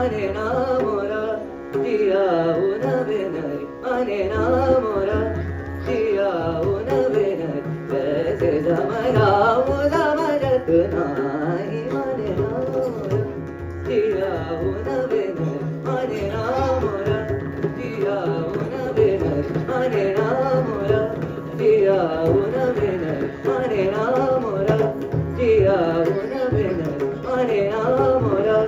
माने ना मोरा जिया उनविनरी माने ना मोरा जिया उनविनरी कैसे जमरा जमरत नाही माने ना मोरा जिया उनविनरी माने ना मोरा जिया उनविनरी माने ना मोरा जिया उनविनरी माने ना मोरा जिया उनविनरी माने ना मोरा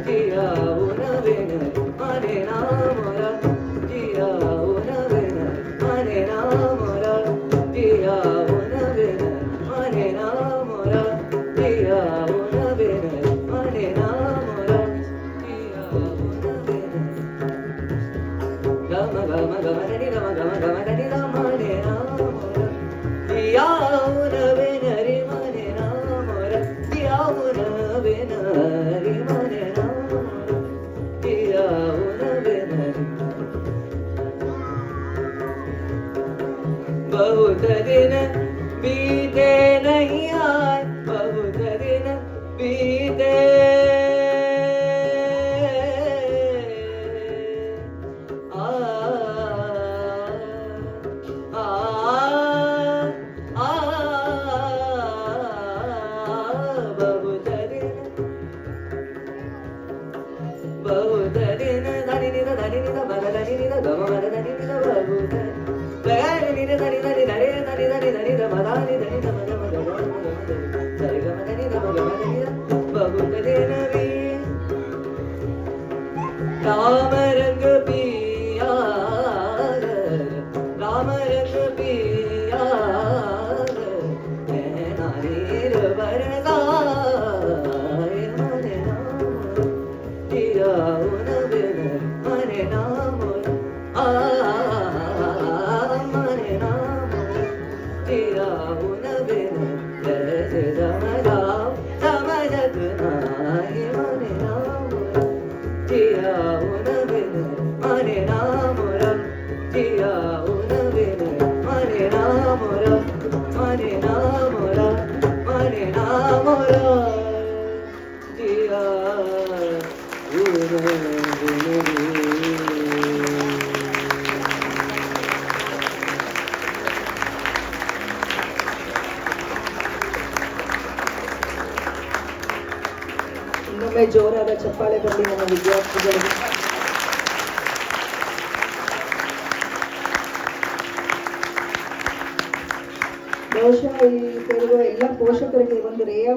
जिया उनविनरी माने ना मोरा जिया उनविनरी माने ना मोरा जिया उनविनरी माने ना मोरा जिया उनविनरी माने ना मोरा जिया उनविनरी गम गम गम नी गम गम गम नी गम माने ना मोरा जिया उनविनरी माने ना मोरा जिया उनविनरी माने ना मोरा जिया उनविनरी बहुत दिन बीते नहीं आए बहुत दिन बीते आ आ आ बहुत दिन धनी निध धनी निध बल धनी निध गम बल धनी निध बहुत लगाने निध धनी धनी धनी धनी धनी धनी ध मदानी धनी ध मद मद धनी गम धनी ध मग धनी बहुत दिन भी राम रंग पिया राम रंग पिया नारीर बरसाए माने ना जिया उनविनरी माने ना मोरा माने ना मोरा जिया उनविनरी कैसे जमरा जमरत नाही माने ना मोरा जिया उनविनरी माने ना मोरा जिया उनविनरी माने ना मोरा माने ना मोरा माने ना मोरा जिया ಇನ್ನೊಮ್ಮೆ ಜೋರಾದ ಚಪ್ಪಾಳೆ ಬರಲಿ ನಮ್ಮ ವಿದ್ಯಾರ್ಥಿಗಳಿಗೆ. ಬಹುಶಃ ಈ ಸೇರುವ ಎಲ್ಲ ಪೋಷಕರಿಗೆ ಒಂದು ರೇಯ